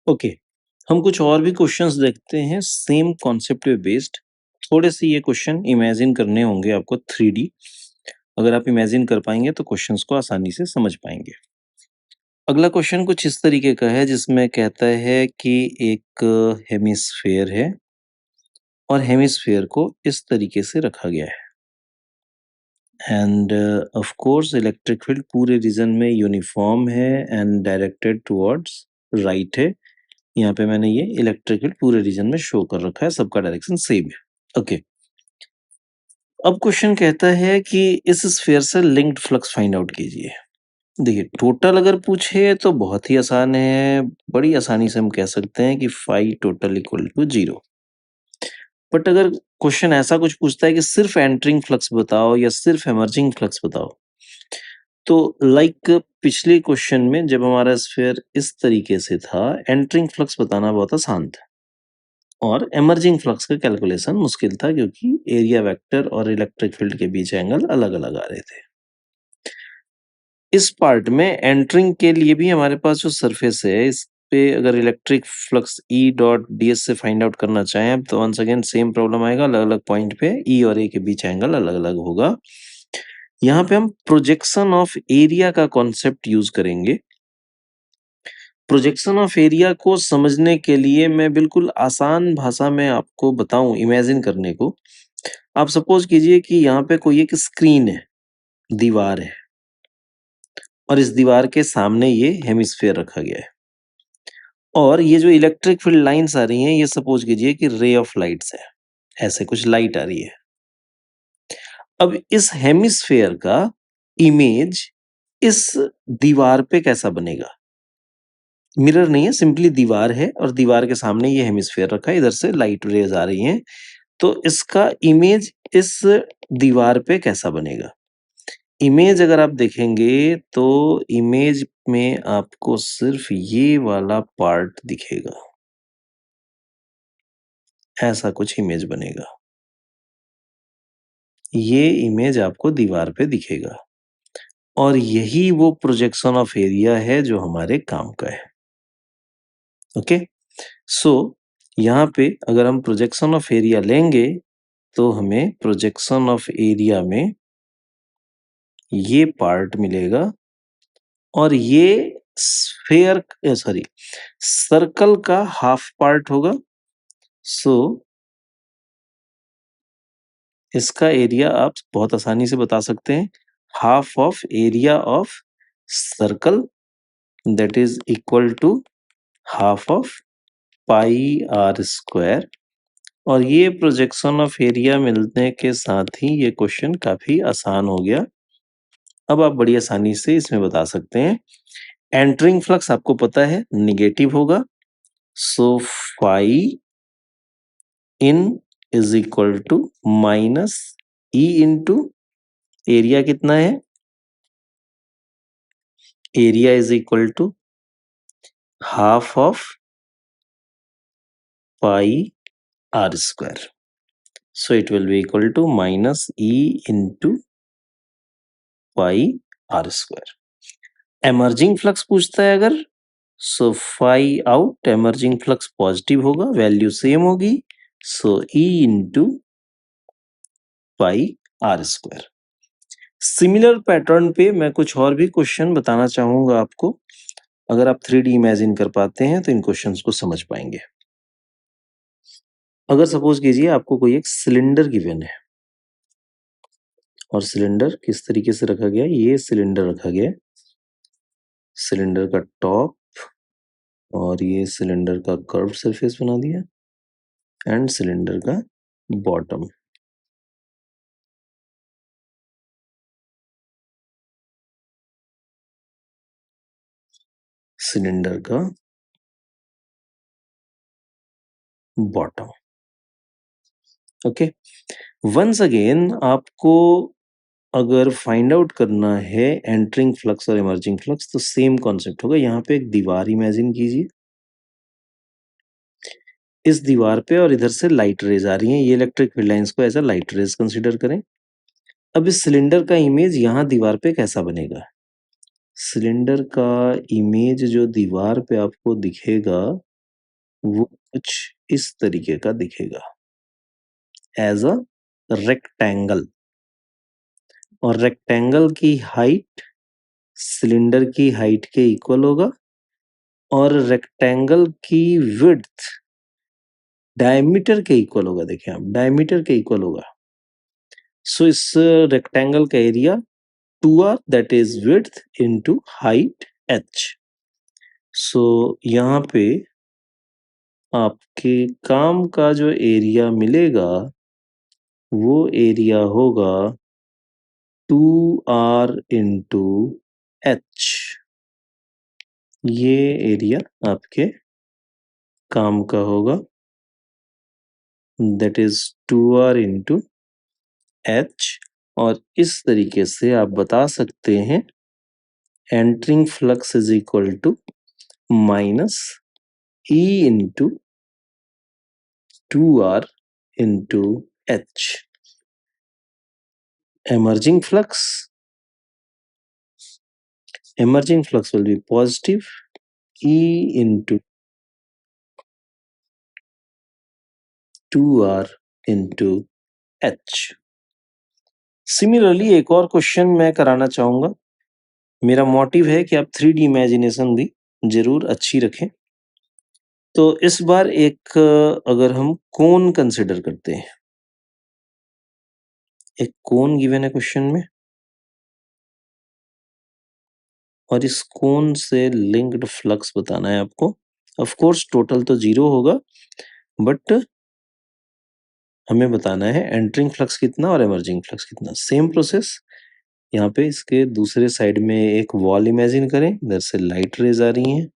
Okay, हम कुछ और भी क्वेश्चंस देखते हैं सेम कॉन्सेप्ट पे बेस्ड। थोड़े से ये क्वेश्चन इमेजिन करने होंगे आपको 3D। अगर आप इमेजिन कर पाएंगे तो क्वेश्चंस को आसानी से समझ पाएंगे। अगला क्वेश्चन कुछ इस तरीके का है जिसमें कहता है कि एक हेमिस्फेयर है और हेमिस्फेयर को इस तरीके से रखा गया है end of course electric field पूरे रीजन में यूनिफॉर्म है एंड डायरेक्टेड टुवर्ड्स राइट है। यहाँ पे मैंने ये इलेक्ट्रिक फील्ड पूरे रीजन में शो कर रखा है, सबका डायरेक्शन सेम है। ओके, अब क्वेश्चन कहता है कि इस स्फीयर से लिंक्ड फ्लक्स फाइंड आउट कीजिए। देखिए, टोटल अगर पूछे तो बहुत ही आसान है, बड़ी आसानी से हम कह सकते हैं कि phi total equal to 0। But अगर क्वेश्चन ऐसा कुछ पूछता है कि सिर्फ एंटरिंग फ्लक्स बताओ या सिर्फ एमर्जिंग फ्लक्स बताओ, तो लाइक पिछले क्वेश्चन में जब हमारा स्फीयर इस तरीके से था, एंटरिंग फ्लक्स बताना बहुत आसान था और एमर्जिंग फ्लक्स का कैलकुलेशन मुश्किल था क्योंकि एरिया वेक्टर और इलेक्ट्रिक फील्ड के बीच एंगल अलग-अलग आ रहे थे। इस पार्ट में एंटरिंग के लिए भी हमारे पास जो सरफेस है, इस पे अगर electric flux E dot ds से फाइंड आउट करना चाहें तो वंस अगेन सेम प्रॉब्लम आएगा, अलग-अलग पॉइंट पे ई और ए के बीच एंगल अलग-अलग होगा। यहाँ पे हम प्रोजेक्शन ऑफ एरिया का कॉन्सेप्ट यूज करेंगे। प्रोजेक्शन ऑफ एरिया को समझने के लिए मैं बिल्कुल आसान भाषा में आपको बताऊं इमेजिन करने को। आप सपोज कीजिए कि यहाँ पे कोई एक स्क्रीन है, दीवार है और इस दीवार के सामने ये हेमिस्फीयर रखा गया है और ये जो इलेक्ट्रिक फील्ड लाइंस आ रही हैं, ये सपोज कीजिए कि रे ऑफ लाइट्स है, ऐसे कुछ लाइट आ रही है। अब इस हेमिस्फीयर का इमेज इस दीवार पे कैसा बनेगा? मिरर नहीं है, सिंपली दीवार है और दीवार के सामने ये हेमिस्फीयर रखा है, इधर से लाइट रेज आ रही हैं, तो इसका इमेज इस दीवार पे कैसा बनेगा? इमेज अगर आप देखेंगे तो इमेज में आपको सिर्फ ये वाला पार्ट दिखेगा, ऐसा कुछ इमेज बनेगा। ये इमेज आपको दीवार पे दिखेगा और यही वो प्रोजेक्शन ऑफ एरिया है जो हमारे काम का है। ओके, सो यहाँ पे अगर हम प्रोजेक्शन ऑफ एरिया लेंगे तो हमें प्रोजेक्शन ऑफ एरिया में ये पार्ट मिलेगा और ये स्फेयर सॉरी सर्कल का हाफ पार्ट होगा। सो इसका एरिया आप बहुत आसानी से बता सकते हैं, half of area of circle that is equal to half of pi r square. और ये प्रोजेक्शन ऑफ एरिया मिलने के साथ ही ये क्वेश्चन काफी आसान हो गया। अब आप बड़ी आसानी से इसमें बता सकते हैं, एंटरिंग फ्लक्स आपको पता है निगेटिव होगा, so phi in is equal to minus E into area कितना है, area is equal to half of pi r square, so it will be equal to minus E into pi r square. Emerging flux पूछता है अगर, so phi out emerging flux positive होगा, value same होगी, so E into pi r square. Similar pattern पे मैं कुछ और भी क्वेश्चन बताना चाहूंगा आपको। अगर आप 3D इमेजिन कर पाते हैं तो इन क्वेश्चंस को समझ पाएंगे। अगर सपोज कीजिए आपको कोई एक सिलेंडर गिवन है और सिलेंडर किस तरीके से रखा गया है, ये सिलेंडर रखा गया है, सिलेंडर का टॉप और ये सिलेंडर का कर्व सरफेस बना दिया एंड सिलेंडर का बॉटम। सिलेंडर का बॉटम। ओके, वंस अगेन आपको अगर फाइंड आउट करना है एंटरिंग फ्लक्स और इमर्जिंग फ्लक्स तो सेम कॉन्सेप्ट होगा। यहाँ पे एक दीवार इमेजिन कीजिए, इस दीवार पे और इधर से लाइट रेज आ रही हैं, ये इलेक्ट्रिक फील्ड लाइंस को as a light rays consider करें। अब इस सिलेंडर का इमेज यहाँ दीवार पे कैसा बनेगा? सिलेंडर का इमेज जो दीवार पे आपको दिखेगा वो कुछ इस तरीके का दिखेगा एज अ रेक्टेंगल। और रेक्टेंगल की हाइट सिलेंडर की हाइट के इक्वल होगा और रेक्टेंगल की विड्थ डायमीटर के इक्वल होगा। देखिए आप, डायमीटर के इक्वल होगा। सो इस रेक्टेंगल का area 2r that is width into height h। सो यहाँ पे आपके काम का जो एरिया मिलेगा वो एरिया होगा 2r इंटू h। ये एरिया आपके काम का होगा, that is 2r into h। और इस तरीके से आप बता सकते हैं entering flux is equal to minus E into 2r into h। emerging flux will be positive E into 2r into h। Similarly एक और क्वेश्चन मैं कराना चाहूंगा। मेरा मोटिव है कि आप 3D इमेजिनेशन भी जरूर अच्छी रखें। तो इस बार एक अगर हम कोन कंसिडर करते हैं, एक कोन गिवन है क्वेश्चन में और इस कोन से लिंक्ड फ्लक्स बताना है आपको। ऑफ कोर्स टोटल तो 0 होगा, बट हमें बताना है एंटरिंग फ्लक्स कितना और एमर्जिंग फ्लक्स कितना। सेम प्रोसेस यहाँ पे इसके दूसरे साइड में एक वॉल इमेजिन करें, इधर से लाइट रेज आ रही हैं।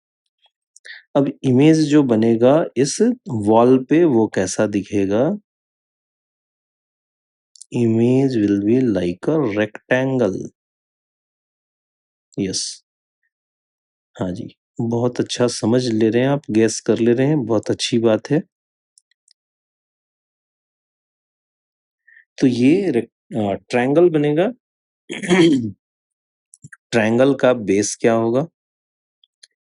अब इमेज जो बनेगा इस वॉल पे वो कैसा दिखेगा? Image will be like a rectangle. Yes, हाँ जी, बहुत अच्छा समझ ले रहे हैं आप, गेस कर ले रहे हैं, बहुत अच्छी बात है। तो ये ट्रायंगल बनेगा। ट्रायंगल का बेस क्या होगा?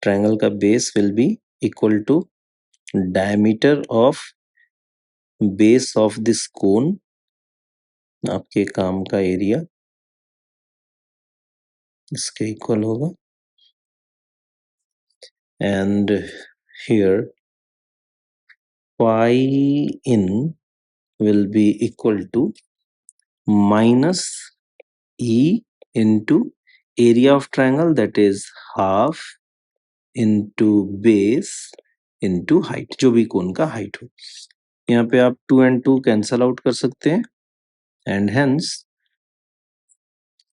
ट्रायंगल का base will be equal to diameter of base of this cone, आपके काम का एरिया इसके इक्वल होगा। And here pi in will be equal to minus E into area of triangle, that is half into base into height, जो भी कोण का height हो। यहाँ पे आप 2 and 2 कैंसल आउट कर सकते हैं and hence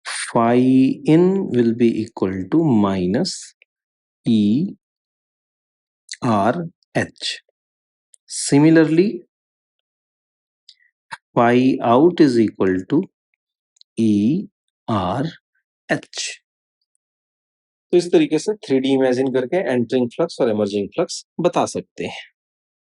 phi in will be equal to minus E R H। Similarly phi out is equal to E R H। तो इस तरीके से 3D इमेजिन करके एंटरिंग फ्लक्स और एमर्जिंग फ्लक्स बता सकते हैं।